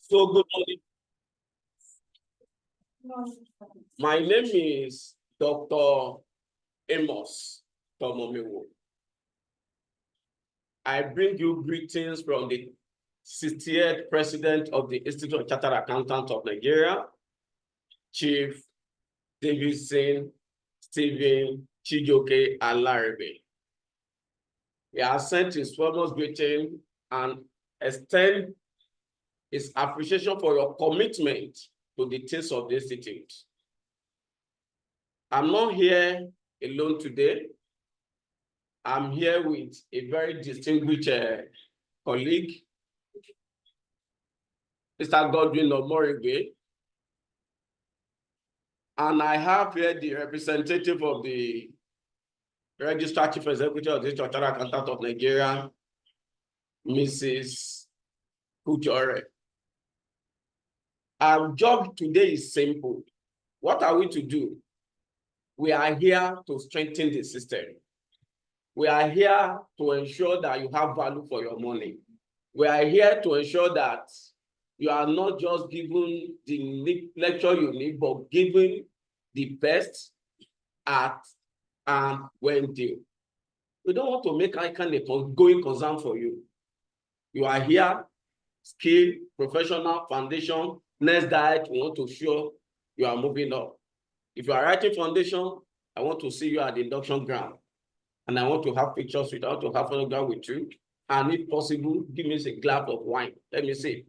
So good morning. My name is Dr. Amos Tomomewo. I bring you greetings from the 60th President of the Institute of Chartered Accountants of Nigeria, Chief Davidson Stephen Chijoke Alarebe. He has sent his foremost greeting and extend his appreciation for your commitment to the things of the Institute. I'm not here alone today. I'm here with a very distinguished colleague, Mr. Godwin Omorigwe. And I have here the representative of the Registrar Chief Executive of the Chartered Accountant of Nigeria, Mrs. Kujore. Our job today is simple. What are we to do? We are here to strengthen the system. We are here to ensure that you have value for your money. We are here to ensure that you are not just given the lecture you need, but given the best at and when due. We don't want to make Ican a going concern for you. You are here, skill, professional, foundation, next diet, we want to show you are moving up. If you are writing foundation, I want to see you at the induction ground. And I want to have pictures with you, I want to have photograph with you. And if possible, give me a glass of wine. Let me see.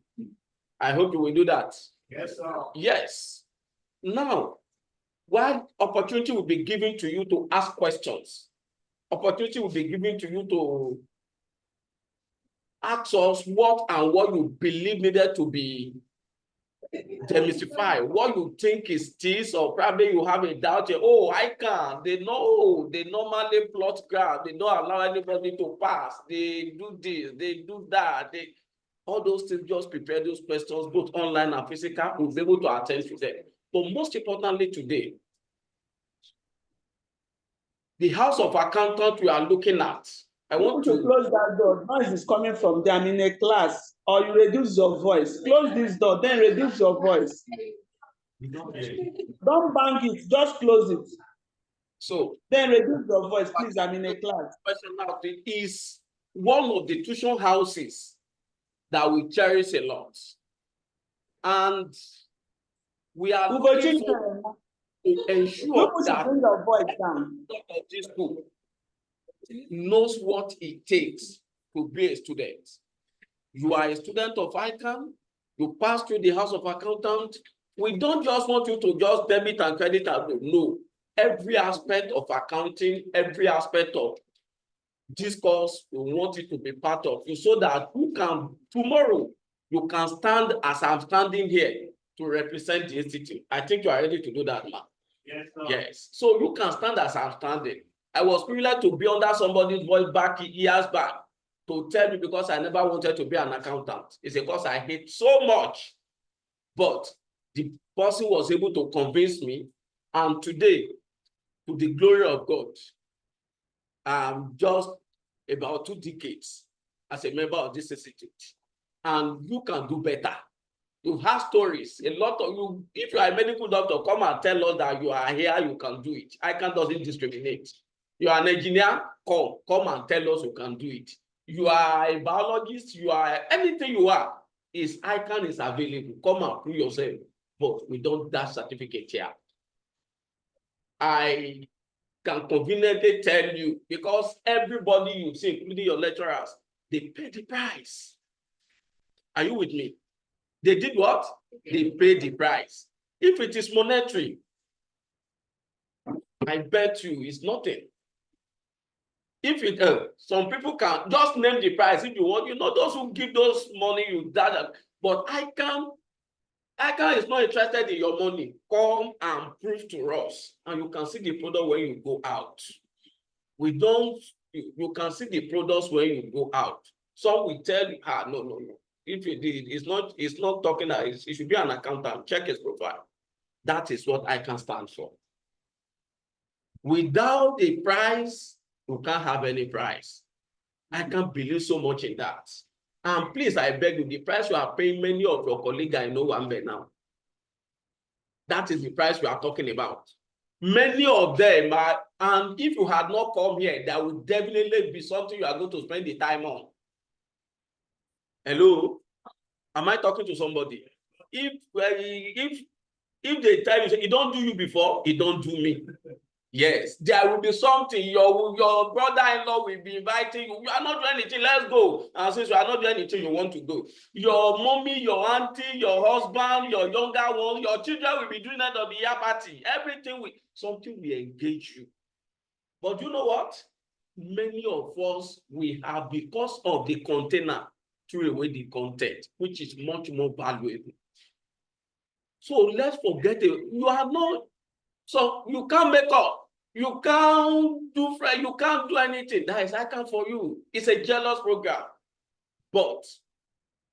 I hope you will do that. Yes, sir. Yes. Now, what opportunity will be given to you to ask questions? Opportunity will be given to you to ask us what you believe needed to be demystify, what you think is this, or probably you have a doubt. Oh, I can't. They normally plot graph. They don't allow anybody to pass. They do this, they do that. All those things, just prepare those questions, both online and physical. We'll be able to attend to them. But most importantly today, the House of Accountants we are looking at. I want to close that door. Noise is coming from them in a class, or you reduce your voice. Close this door, then reduce your voice. Don't bang it, just close it. So then reduce your voice, please. I'm in a class. Personality is one of the tuition houses that we cherish a lot. And we are looking for to ensure that bring your voice down. This school knows what it takes to be a student. You are a student of Ican, you pass through the House of Accountants. We don't just want you to just debit and credit and no. Every aspect of accounting, every aspect of this course, we want it to be part of you so that you can, tomorrow, you can stand as I'm standing here to represent the institute. I think you are ready to do that, man. Yes, sir. Yes. So you can stand as I'm standing. I was privileged to be under somebody's voice back years back to tell me because I never wanted to be an accountant. It's because I hate so much. But the person was able to convince me. And today, to the glory of God, I'm just about 2 decades as a member of this institute. And you can do better. You have stories. A lot of you, if you are a medical doctor, come and tell us that you are here, you can do it. Ican doesn't discriminate. You are an engineer, come and tell us you can do it. You are a biologist, you are anything you are, Ican is available. Come and prove yourself. But we don't that certificate here. I can conveniently tell you because everybody you see, including your lecturers, they pay the price. Are you with me? They did what? They paid the price. If it is monetary, I bet you it's nothing. If it, some people can just name the price if you want, you know, those who give those money, you that. But Ican is not interested in your money. Come and prove to us, and you can see the product when you go out. We don't, you can see the products when you go out. Some will tell you, no. If it's not talking that it should be an accountant, check his profile. That is what Ican stand for. Without a price, you can't have any price. I can't believe so much in that. And please, I beg you, the price you are paying, many of your colleagues I know one by now. That is the price we are talking about. Many of them are, and if you had not come here, there would definitely be something you are going to spend the time on. Hello? Am I talking to somebody? If they tell you, it don't do you before, it don't do me. Yes, there will be something. Your brother-in-law will be inviting you. You are not doing anything, let's go. And since you are not doing anything, you want to go. Your mommy, your auntie, your husband, your younger one, your children will be doing that of the year party. Everything will, something will engage you. But you know what? Many of us, we have, because of the container, threw away the content, which is much more valuable. So let's forget it. You are not, so you can't make up. You can't do, you can't do anything. That is Ican for you. It's a jealous program. But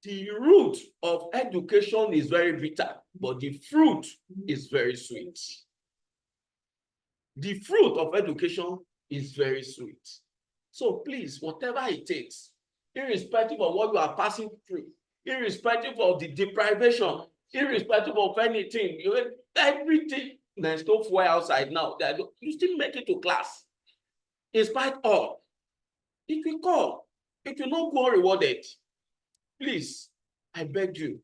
the root of education is very bitter, but the fruit is very sweet. The fruit of education is very sweet. So please, whatever it takes, irrespective of what you are passing through, irrespective of the deprivation, irrespective of anything, everything, there's no fuel outside now. You still make it to class. In spite of, it will come. It will not go rewarded. Please, I beg you.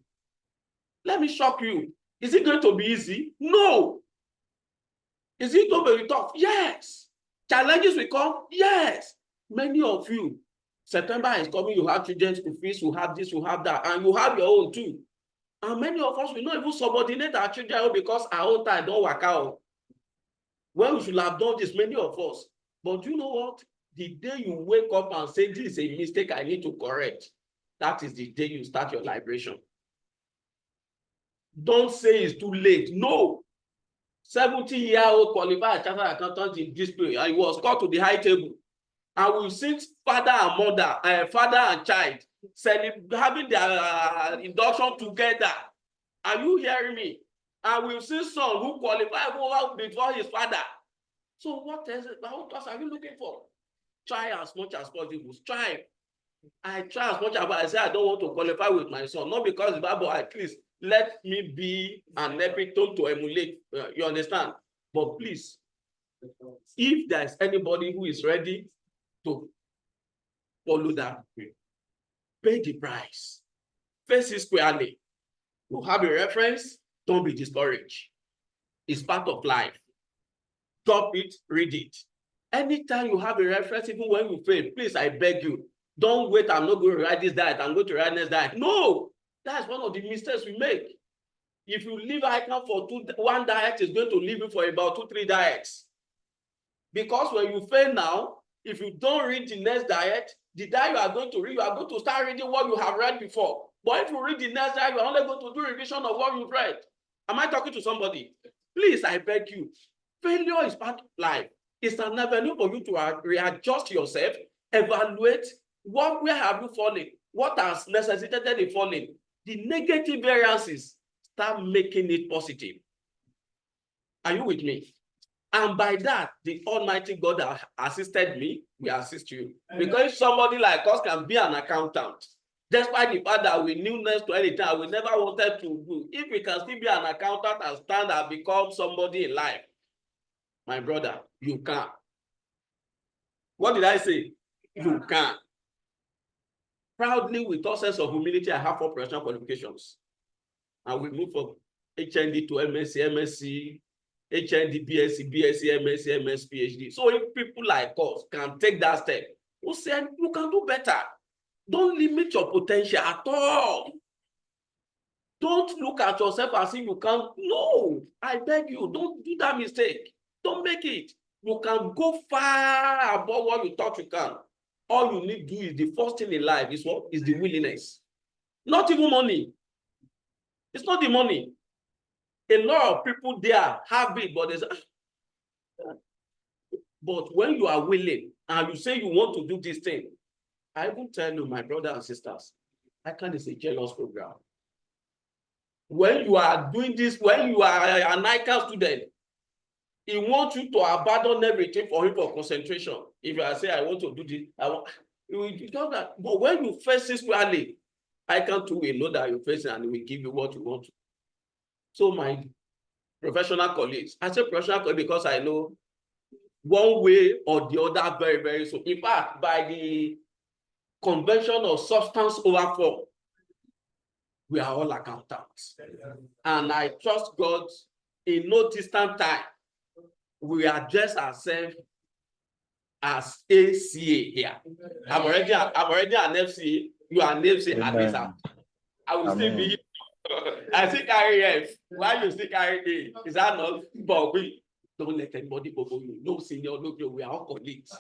Let me shock you. Is it going to be easy? No. Is it going to be tough? Yes. Challenges will come? Yes. Many of you, September is coming, you have children school fees, you have this, you have that, and you have your own too. And many of us will not even subordinate our children because our own time don't work out. When we should have done this, many of us. But you know what? The day you wake up and say, this is a mistake I need to correct, that is the day you start your liberation. Don't say it's too late. No. 70-year-old qualified chartered accountant in display, and he was called to the high table. And we see father and mother, father and child, having their induction together. Are you hearing me? And we've seen son who qualified before his father. So what else are you looking for? Try as much as possible. Try. I try as much as I say I don't want to qualify with my son. Not because the Bible, at least let me be an epitome to emulate. You understand? But please, if there's anybody who is ready to follow that, pay the price. Face it squarely. You have a reference, don't be discouraged. It's part of life. Drop it, read it. Anytime you have a reference, even when you fail, please, I beg you, don't wait, I'm not going to write this diet, I'm going to write next diet. No, that's one of the mistakes we make. If you leave Ican for one diet, is going to leave you for about 2-3 diets. Because when you fail now, if you don't read the next diet, the diet you are going to read, you are going to start reading what you have read before. But if you read the next diet, you're only going to do revision of what you've read. Am I talking to somebody? Please, I beg you. Failure is part of life. It's an avenue for you to readjust yourself, evaluate where have you fallen, what has necessitated the falling. The negative variances, start making it positive. Are you with me? And by that, the Almighty God has assisted me, we assist you. Because somebody like us can be an accountant. Despite the fact that we knew next to anything, we never wanted to do. If we can still be an accountant and stand and become somebody in life, my brother, you can. What did I say? You can. Proudly, with all sense of humility, I have 4 professional qualifications. And we move from HND to MSc, MSc, HND, BSc, BSc, MSc, MS, PhD. So if people like us can take that step, we say you can do better. Don't limit your potential at all. Don't look at yourself as if you can't. No, I beg you, don't do that mistake. Don't make it. You can go far above what you thought you can. All you need to do is the first thing in life is what? Is the willingness. Not even money. It's not the money. A lot of people there have it, but there's. But when you are willing and you say you want to do this thing, I will tell you, my brothers and sisters, Ican is a jealous program. When you are doing this, when you are an Ican student, he wants you to abandon everything for him for concentration. If I say I want to do this, I want, you will do that. But when you face it squarely, Ican too will know that you're facing and will give you what you want. So my professional colleagues, I say professional colleagues because I know one way or the other very, very soon. In fact, by the convention of substance over form, we are all accountants. And I trust God in no distant time, we address ourselves as ACA here. I'm already an FCA, you are an FCA at least. I will still be, I still carry F. Why you still carry A? Is that not? But we don't let anybody go for you. No senior, no, we are all colleagues.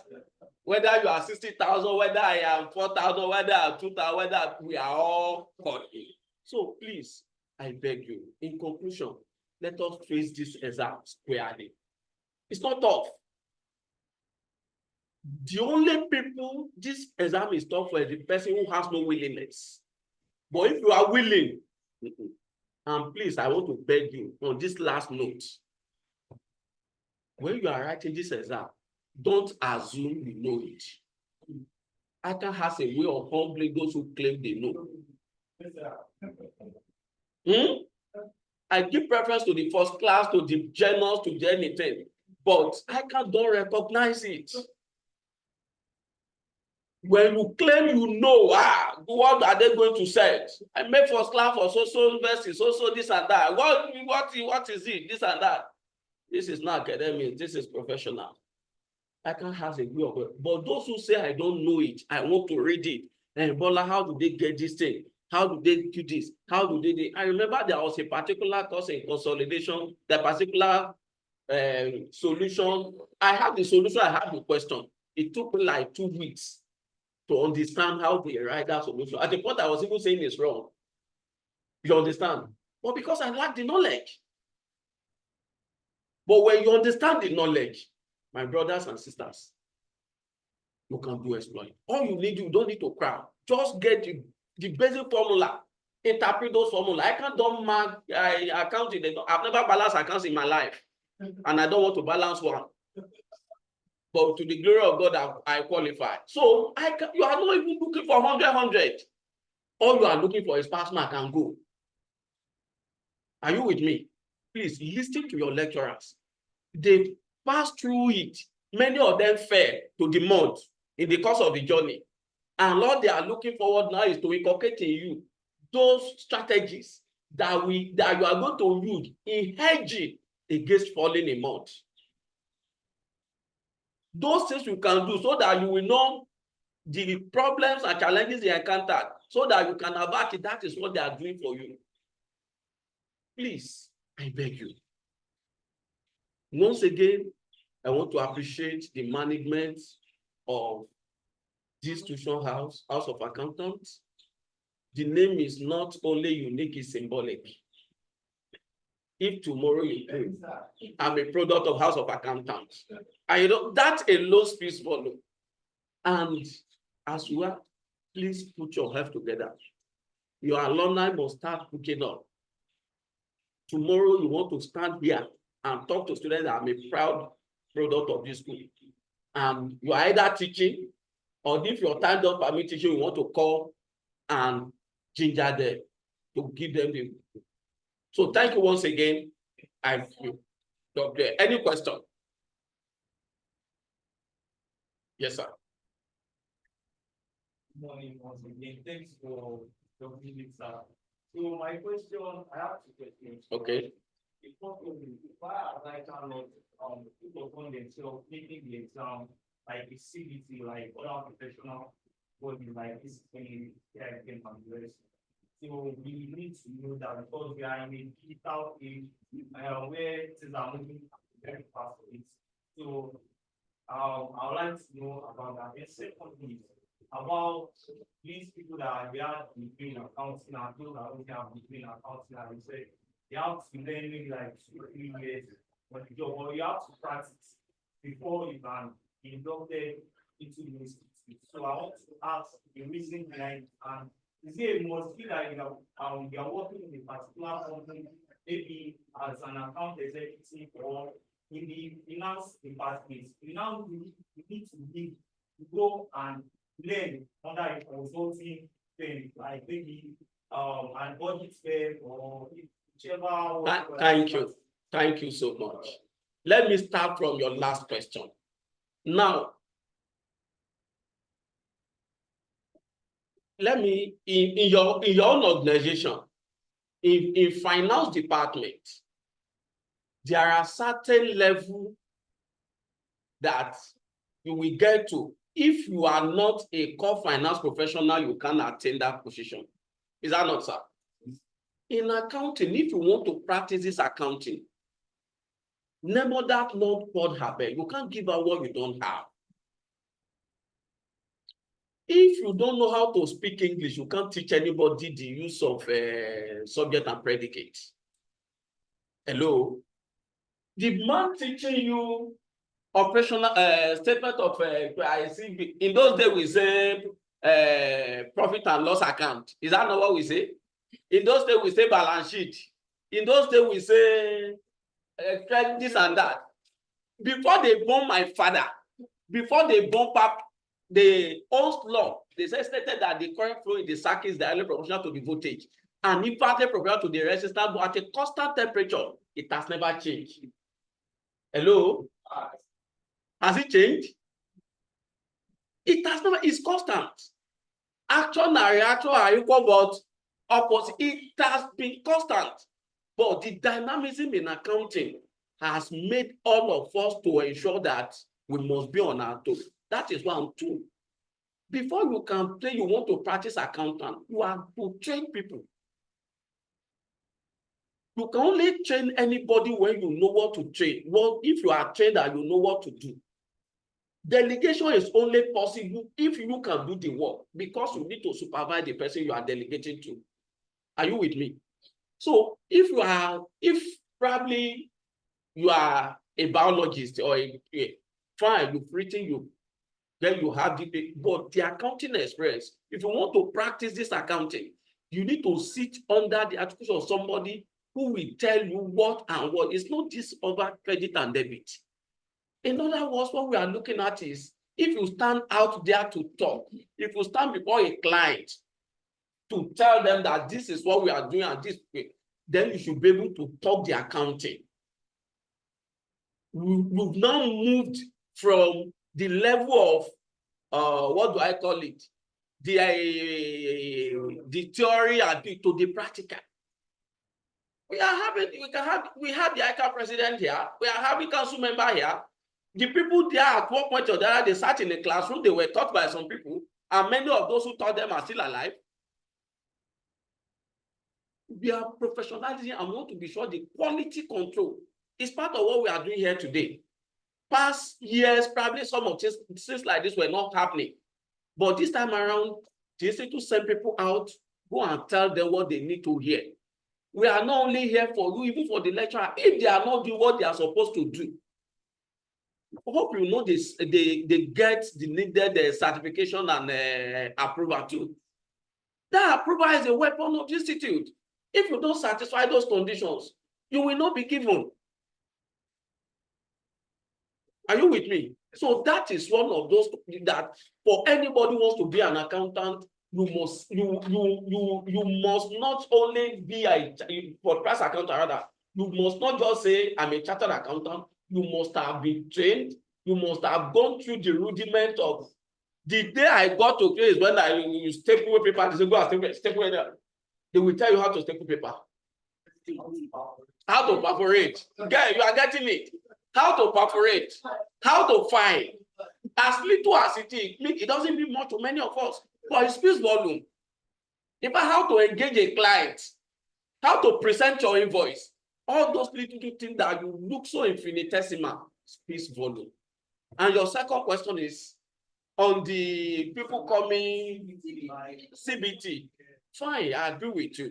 Whether you are 60,000, whether I am 4,000, whether I am 2,000, whether we are all colleagues. So please, I beg you, in conclusion, let us face this exam squarely. It's not tough. The only people this exam is tough for is the person who has no willingness. But if you are willing, and please, I want to beg you on this last note, when you are writing this exam, don't assume you know it. Ican has a way of humbling those who claim they know. I give preference to the first class, to the journals, to the anything, but Ican don't recognize it. When you claim you know, what are they going to say? I make first class for social university, so this and that. What is it? This and that. This is not academic, this is professional. Ican has a way of it. But those who say I don't know it, I want to read it. And Bola, how do they get this thing? How do they do this? How do they? I remember there was a particular course in consolidation, the particular solution. I have the solution, I have the question. It took me like 2 weeks to understand how they write that solution. At the point I was even saying it's wrong. You understand? But because I lack the knowledge. But when you understand the knowledge, my brothers and sisters, you can do exploit. All you need, you don't need to cry. Just get the basic formula. Interpret those formula. I can't do mark accounting. I've never balanced accounts in my life. And I don't want to balance one. But to the glory of God, I qualify. So you are not even looking for 100. All you are looking for is pass mark and go. Are you with me? Please listen to your lecturers. They pass through it. Many of them fell to the mud in the course of the journey. And what they are looking forward now is to inculcate in you those strategies that you are going to use in hedging against falling in mud. Those things you can do so that you will know the problems and challenges they encountered, so that you can avert it. That is what they are doing for you. Please, I beg you. Once again, I want to appreciate the management of this institution House of Accountants. The name is not only unique, it's symbolic. If tomorrow you think I'm a product of House of Accountants, and that alone speaks volume. And as you are, please put your head together. Your alumni must start hooking up. Tomorrow you want to stand here and talk to students that I'm a proud product of this school. And you are either teaching, or if your time don't permit teaching, you want to call and ginger them to give them the. So thank you once again. Any question? Yes, sir. Good morning once again. Thanks for your visit, sir. So my question, I have 2 questions. Okay. Why are I cannot people upon themselves making the exam like a CBT, like other professional body like this in Ican and the rest? So we need to know that because we are in a digital age where things are moving very fast for it. So I would like to know about that. And secondly, about these people that they are between accounting and those that don't have between accounting and you say they have to learn maybe like 2 or 3 years on the job, or you have to practice before you can be inducted into the institute. So I want to ask the reason behind, and is it a must be that you are working in a particular company, maybe as an account executive or in the finance department? You need to go and learn under a consulting thing, like maybe an audit firm or whichever. Thank you. Thank you so much. Let me start from your last question. Now, let me, in your own organization, in finance department, there are certain level that you will get to. If you are not a core finance professional, you can attain that position. Is that not, sir? In accounting, if you want to practice this accounting, never that Lord poured her bed. You can't give out what you don't have. If you don't know how to speak English, you can't teach anybody the use of subject and predicate. Hello? The man teaching you operational statement of I see in those days we say profit and loss account. Is that not what we say? In those days we say balance sheet. In those days we say this and that. Before they born my father, before they born Pap, the old law, they stated that the current flow in the circuit is directly proportional to the voltage and inversely proportional to the resistance, but at a constant temperature, it has never changed. Hello? Has it changed? It has never, it's constant. Action and reaction are equal, but opposite. It has been constant. But the dynamism in accounting has made all of us to ensure that we must be on our toes. That is 1, 2. Before you can play, you want to practice accountant, you have to train people. You can only train anybody when you know what to train. Well, if you are trained and you know what to do. Delegation is only possible if you can do the work, because you need to supervise the person you are delegating to. Are you with me? So if probably you are a biologist or fine, you've written, then you have but the accounting experience, if you want to practice this accounting, you need to sit under the articles of somebody who will tell you what and what. It's not this over credit and debit. In other words, what we are looking at is, if you stand out there to talk, if you stand before a client to tell them that this is what we are doing and this way, then you should be able to talk the accounting. We've now moved from the level of what do I call it? The theory and to the practical. We have the Ican president here. We are having council member here. The people there at one point or the other, they sat in a classroom, they were taught by some people, and many of those who taught them are still alive. We are professionalizing and want to be sure the quality control is part of what we are doing here today. Past years, probably some of things like this were not happening. But this time around, the institute send people out, go and tell them what they need to hear. We are not only here for you, even for the lecturer, if they are not doing what they are supposed to do. I hope you know this, they get the needed certification and approval too. That approval is a weapon of the institute. If you don't satisfy those conditions, you will not be given. Are you with me? So that is one of those that for anybody who wants to be an accountant, you must not only be for class accountant, rather, you must not just say I'm a chartered accountant. You must have been trained. You must have gone through the rudiment of the day I got to place when you staple paper. They say go and staple there. They will tell you how to staple paper, how to perforate. Guy, you are getting it. How to perforate, how to find. As little as it is, it doesn't mean much to many of us, but it speaks volume. Even how to engage a client, how to present your invoice, all those little things that you look so infinitesimal speaks volume. And your second question is on the people coming CBT. Fine, I agree with you.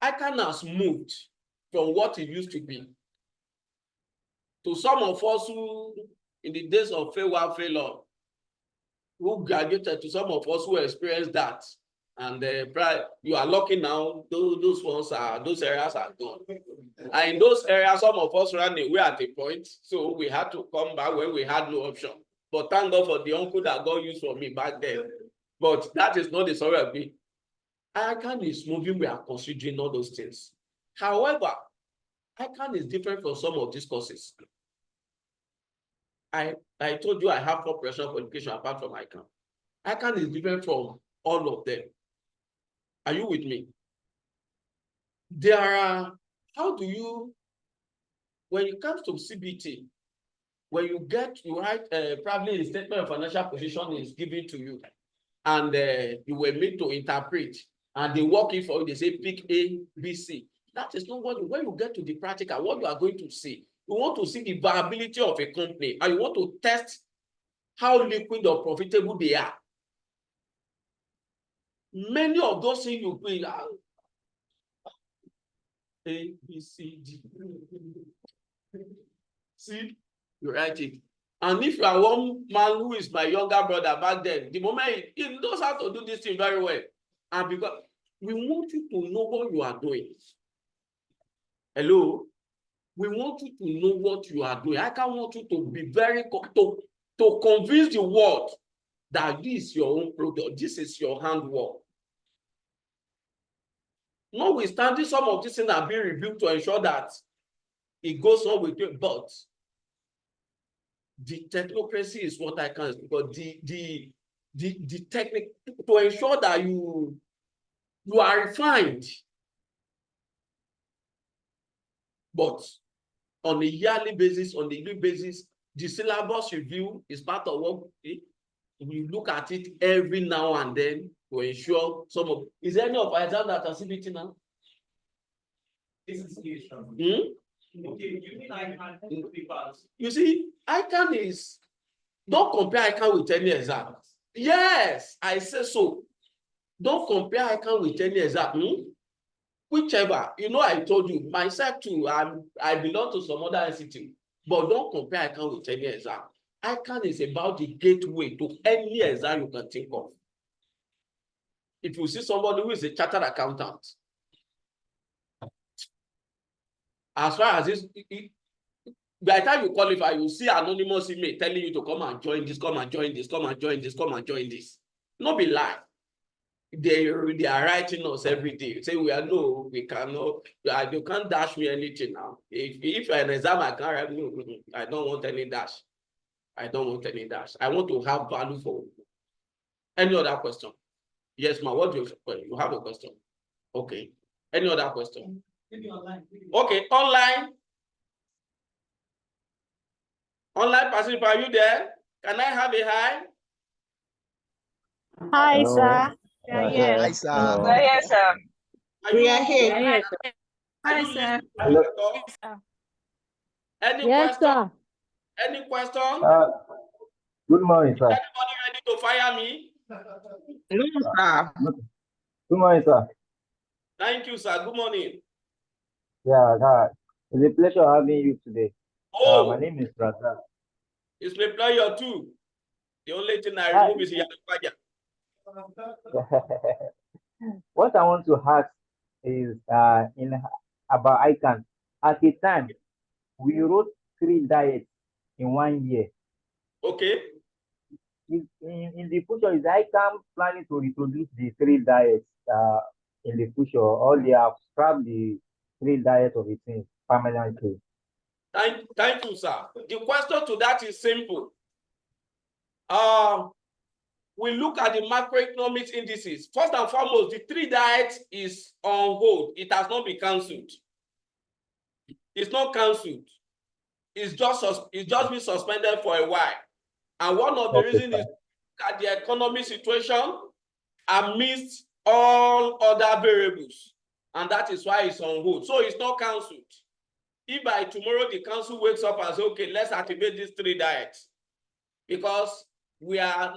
Ican has moved from what it used to be to some of us who, in the days of failure, who graduated, to some of us who experienced that. And you are lucky now, those areas are gone. And in those areas, some of us ran away at a point, so we had to come back when we had no option. But thank God for the uncle that God used for me back then. But that is not the story of me. Ican is moving, we are considering all those things. However, Ican is different from some of these courses. I told you I have 4 professional qualifications apart from Ican. Ican is different from all of them. Are you with me? There are, how do you, when it comes to CBT, when you write probably a statement of financial position is given to you, and you were made to interpret, and they work it for you, they say pick A, B, C. That is not what, when you get to the practical, what you are going to see. You want to see the viability of a company, and you want to test how liquid or profitable they are. Many of those things you bring out, A, B, C, D. See, you write it. And if you are one man who is my younger brother back then, the moment he knows how to do this thing very well. And because we want you to know what you are doing. Hello? We want you to know what you are doing. I can want you to be very, to convince the world that this is your own product, this is your handwork. Notwithstanding, some of these things are being reviewed to ensure that it goes on with you, but the technocracy is what I can, because the technique to ensure that you are refined, but on a yearly basis, on a daily basis, the syllabus review is part of what we look at it every now and then to ensure some of. Is there any of our exams that are CBT now? This is okay, you mean I can papers? You see, Ican is, don't compare Ican with any exam. Yes, I say so. Don't compare Ican with any exam. Whichever, I told you, myself too, I belong to some other institute, but don't compare Ican with any exam. Ican is about the gateway to any exam you can think of. If you see somebody who is a chartered accountant, as far as this, by the time you qualify, you see anonymous email telling you to come and join this, come and join this, come and join this, come and join this. No be lie. They are writing us every day. Say we cannot. You can't dash me anything now. If you're an exam, I can't write. No, I don't want any dash. I don't want any dash. I want to have value for you. Any other question? Yes, ma. What do you have a question? Okay. Any other question? Maybe online. Okay, online. Online participant, are you there? Can I have a hi? Hi, Hello. sir. Yes. Hi, sir. Hello. Yes, sir. We are here. Yes, Are you listening to Hello. the talk? Any yes, question? sir. Any question? Good morning, sir. Anybody ready to fire me? No, sir. Good morning, sir. Thank you, sir. Good morning. Yeah, it's a pleasure having you today. My Oh, name is Razak. it's my player too. The only thing I Hi. remove is Yanapaja. What I want to ask is about Ican. At the time, we wrote 3 diets in 1 year. Okay. In the future, is Ican planning to reproduce the 3 diets in the future, or they have scrapped the 3 diets of the thing permanently? Thank you, sir. The question to that is simple. We look at the macroeconomics indices. First and foremost, the 3 diets is on hold. It has not been cancelled. It's not cancelled. It's just been suspended for a while. And one of the reasons is at the economic situation amidst all other variables. And that is why it's on hold. So it's not cancelled. If by tomorrow the council wakes up and says, okay, let's activate these 3 diets, because we are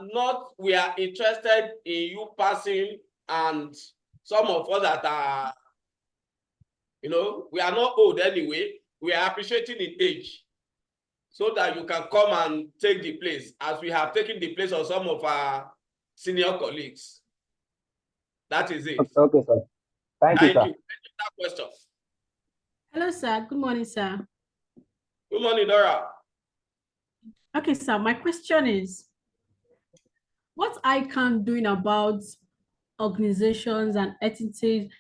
interested in you passing, and some of us that are, we are not old anyway, we are appreciating in age, so that you can come and take the place, as we have taken the place of some of our senior colleagues. That is it. Okay, sir. Thank you, sir. Any other questions? Hello, sir. Good morning, sir. Good morning, Dora. Okay, sir. My question is, what's ICAN doing about organizations and entities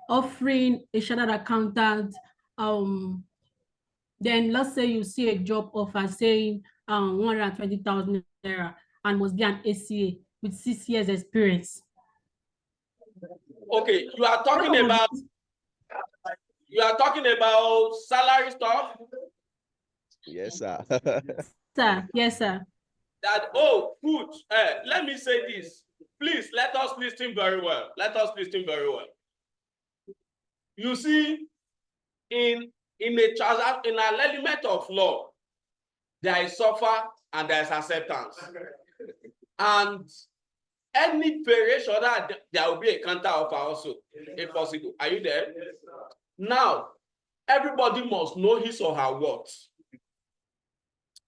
offering a chartered accountant? Then let's say you see a job offer saying 120,000 naira and must be an ACA with 6 years experience. Okay, you are talking about salary stuff. Yes, sir. Sir, yes, sir. That, oh, good. Let me say this. Please let us listen very well. Let us listen very well. You see, in an element of law, there is suffer and there is acceptance. And any variation that there will be a counter offer also, if possible. Are you there? Now, everybody must know his or her worth.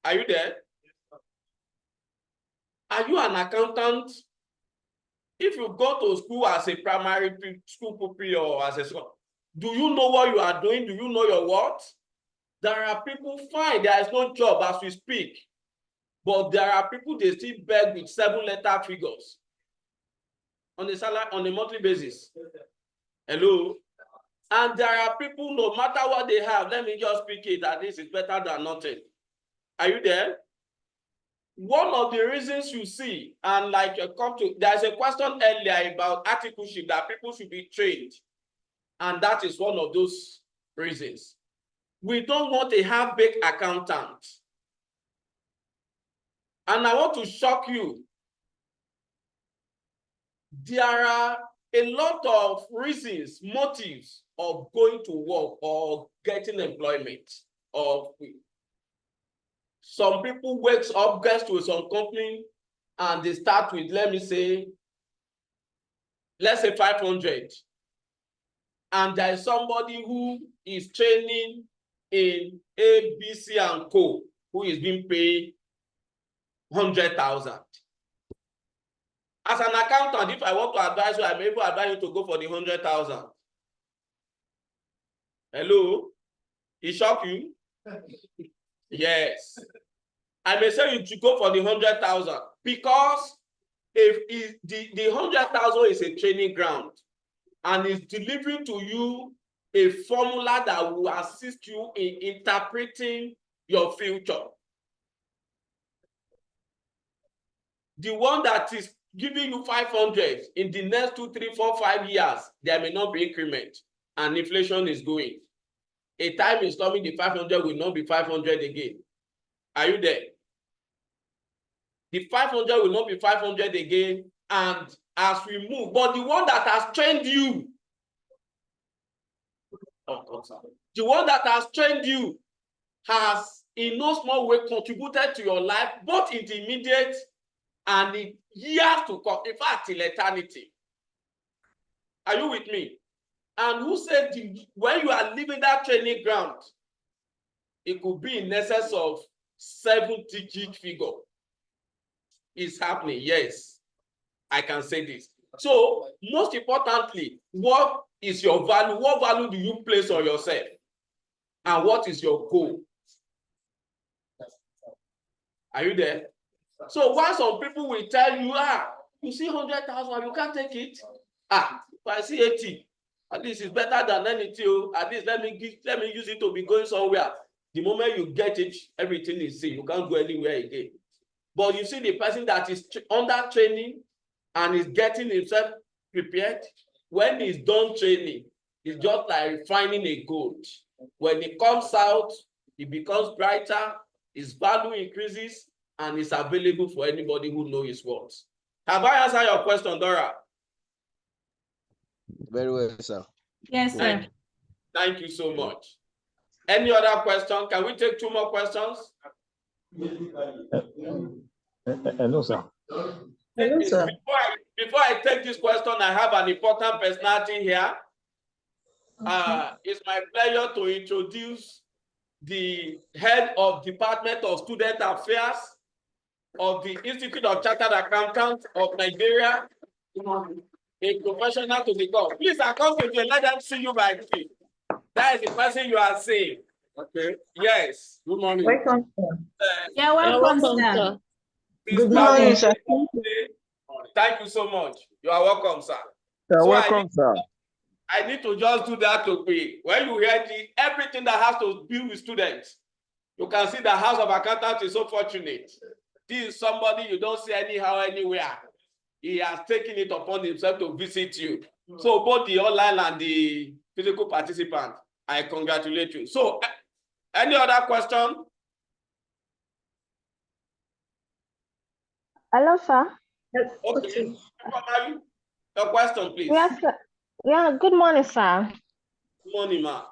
Are you there? Are you an accountant? If you go to school as a primary school pupil or as a school, do you know what you are doing? Do you know your worth? There are people, fine, there is no job as we speak, but there are people, they still beg with 7-letter figures on the salary on a monthly basis. Hello? And there are people, no matter what they have, let me just speak it, that this is better than nothing. Are you there? One of the reasons you see, and like there's a question earlier about articleship that people should be trained. And that is one of those reasons. We don't want a half-baked accountant. And I want to shock you. There are a lot of reasons, motives of going to work or getting employment. Some people wakes up, gets to some company, and they start with, let's say 500. And there is somebody who is training in A, B, C, and Co, who is being paid 100,000. As an accountant, if I want to advise you, I'm able to advise you to go for the 100,000. Hello? It shock you? Yes. I may say you should go for the 100,000 because if the 100,000 is a training ground and is delivering to you a formula that will assist you in interpreting your future. The one that is giving you 500 in the next 2, 3, 4, 5 years, there may not be increment and inflation is going. A time is coming, the 500 will not be 500 again. Are you there? The 500 will not be 500 again, and as we move, but the one that has trained you, the one that has trained you has in no small way contributed to your life, both in the immediate and in years to come, in fact, till eternity. Are you with me? And who said when you are leaving that training ground, it could be in excess of 7-digit figure. It's happening, yes. I can say this. So, most importantly, what is your value? What value do you place on yourself? And what is your goal? Are you there? So, why some people will tell you, you see 100,000, you can't take it. If I see 80, at least it's better than anything. At least let me use it to be going somewhere. The moment you get it, everything is safe. You can't go anywhere again. But you see the person that is under training and is getting himself prepared, when he's done training, it's just like refining a gold. When it comes out, it becomes brighter, its value increases, and it's available for anybody who knows his worth. Have I answered your question, Dora? Very well, sir. Yes, sir. Thank you so much. Any other question? Can we take 2 more questions? Hello, sir. Hello, sir. Before I take this question, I have an important personality here. It's my pleasure to introduce the head of Department of Student Affairs of the Institute of Chartered Accountants of Nigeria, a professional to the call. Please accompany me, let them see you by feet. That is the person you are seeing. Okay. Yes. Good morning. Welcome, sir. Yeah, welcome, welcome, sir. sir. Good morning, sir. Thank you so much. You are welcome, sir. You're So welcome, sir. I need to just do that to be. When you hear everything that has to do with students, you can see the House of Accountants is so fortunate. This is somebody you don't see anyhow, anywhere. He has taken it upon himself to visit you. So both the online and the physical participants, I congratulate you. So, any other question? Hello, sir. Okay. Your question, please. Yes, sir. Yeah, good morning, sir. Good morning, ma.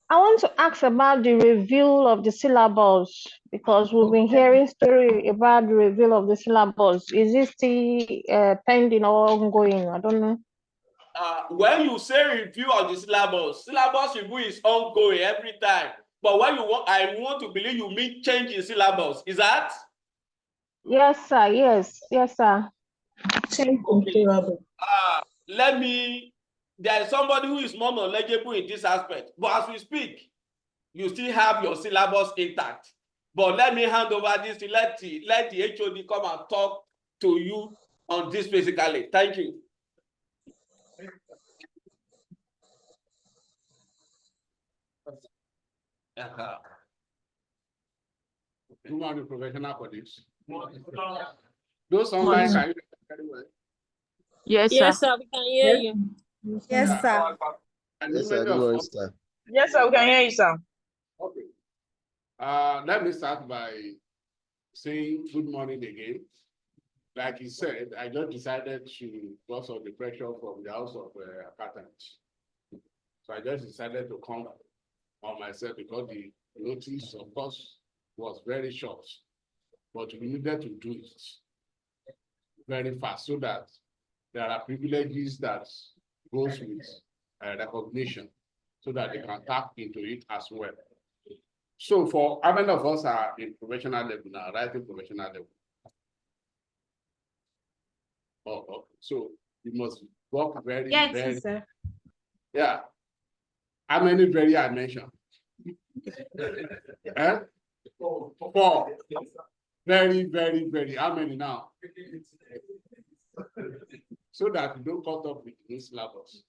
I want to ask about the review of the syllabus because we've been hearing story about the review of the syllabus. Is it still pending or ongoing? I don't know. When you say review of the syllabus review is ongoing every time. But when you want, I want to believe you mean change in syllabus. Is that? Yes, sir. Yes, sir. Okay. There is somebody who is more knowledgeable in this aspect. But as we speak, you still have your syllabus intact. But let me hand over this to let the HOD come and talk to you on this basically. Thank you. Who are the professional colleagues? Those online can you very well? Yes, Yes, sir. sir, we can hear you. Yes, sir. And Yes, sir. Good morning, sir. Yes, sir. We can hear you, sir. Okay. Let me start by saying good morning again. Like he said, I just decided to, because of the pressure from the House of Accountants. So I just decided to come on myself because the notice, of course, was very short. But we needed to do it very fast so that there are privileges that goes with recognition so that they can tap into it as well. So for how many of us are in professional level now, writing professional level? Oh, okay. So you must work very, very. Sir. Yeah. How many very I mentioned? Four. Very, very, very. How many now? So that you don't cut off with this syllabus.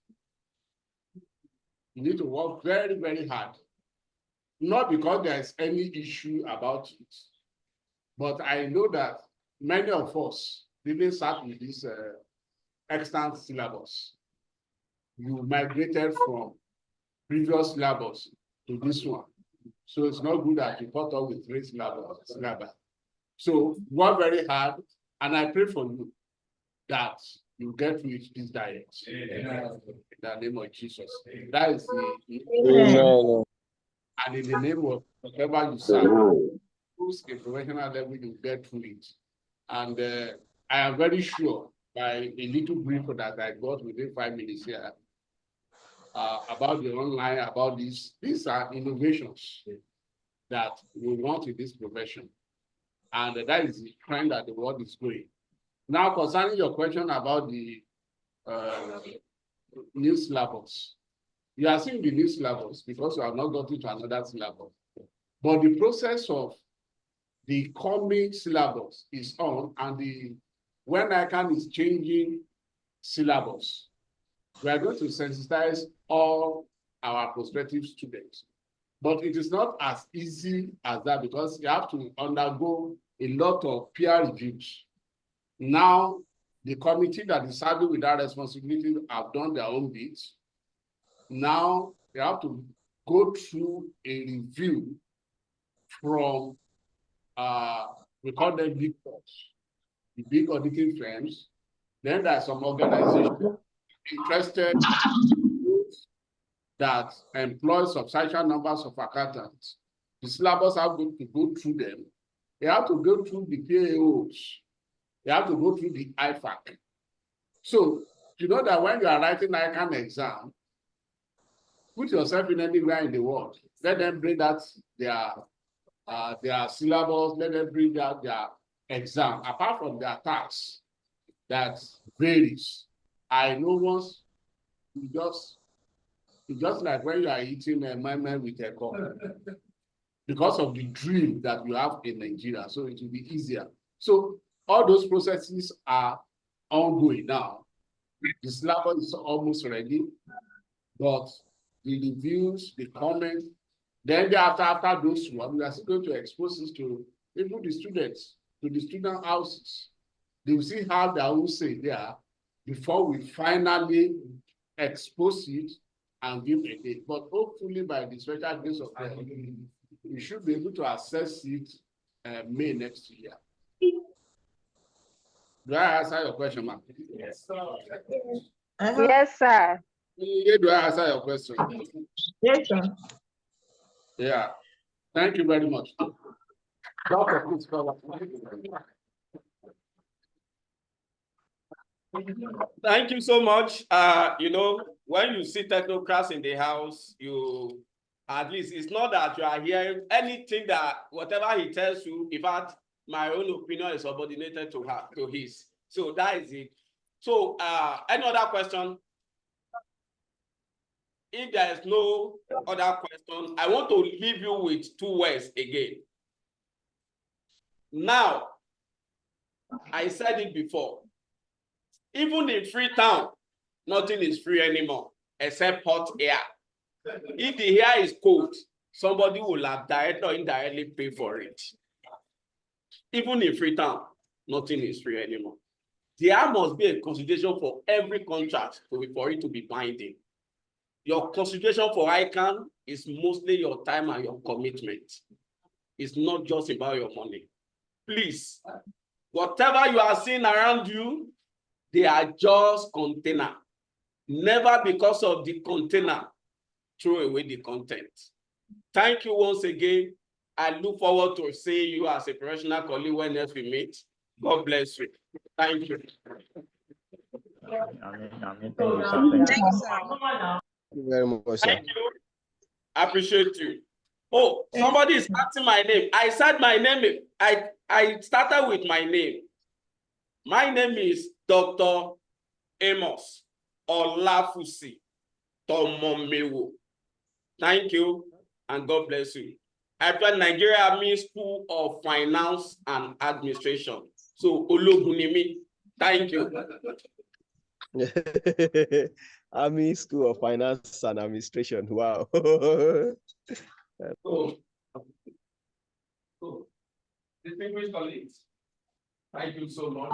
You need to work very, very hard. Not because there's any issue about it, but I know that many of us didn't start with this extant syllabus. You migrated from previous syllabus to this one. So it's not good that you cut off with three syllabus. So work very hard, and I pray for you that you get to this diet. In the name of Jesus. That is the and in the name of whatever you serve, who's a professional level, you get through it. And I am very sure by a little brief that I got within 5 minutes here about the online, about these are innovations that we want in this profession. And that is the trend that the world is going. Now, concerning your question about the new syllabus, you are seeing the new syllabus because you have not gotten to another syllabus. But the process of the coming syllabus is on, and when Ican is changing syllabus, we are going to sensitize all our prospective students. But it is not as easy as that because you have to undergo a lot of peer reviews. Now, the committee that is serving with that responsibility have done their own bits. Now, they have to go through a review from, we call them big fours, the big auditing firms. Then there are some organizations interested that employ substantial numbers of accountants. The syllabus have to go through them. They have to go through the PAOs. They have to go through the IFAC. So, you know that when you are writing Ican exam, put yourself in anywhere in the world. Let them bring that their syllabus, let them bring out their exam. Apart from their tax, that varies. I know once it's just like when you are eating a meme with a cup. Because of the drill that you have in Nigeria, so it will be easier. So all those processes are ongoing now. The syllabus is almost ready, but the reviews, the comments, then after those ones, we are still going to expose this to even the students, to the student houses. They will see how their own say there before we finally expose it and give a date. But hopefully by the special grace of God, we should be able to assess it May next year. Do I answer your question, ma'am? Yes, sir. Yes, sir. Do I answer your question? Yes, sir. Yeah. Thank you very much. Doctor, please cover. Thank you so much. You know, when you see technocrats in the house, you at least it's not that you are hearing anything that whatever he tells you. In fact, my own opinion is subordinated to his. So that is it. So any other question? If there is no other question, I want to leave you with 2 words again. Now, I said it before. Even in Freetown, nothing is free anymore except hot air. If the air is cold, somebody will have directly or indirectly pay for it. Even in Freetown, nothing is free anymore. There must be a consideration for every contract for it to be binding. Your consideration for Ican is mostly your time and your commitment. It's not just about your money. Please, whatever you are seeing around you, they are just container. Never because of the container, throw away the content. Thank you once again. I look forward to seeing you as a professional colleague when else we meet. God bless you. Thank you. Thank you, sir. Thank you, sir. Thank you very much, sir. Thank you. I appreciate you. Oh, somebody is asking my name. I said my name. I started with my name. My name is Dr. Amos Olafusi Tomomewo. Thank you and God bless you. I joined Nigeria Army School of Finance and Administration. So Ologunimi. Thank you. Army School of Finance and Administration. Wow. Distinguished colleagues, thank you so much.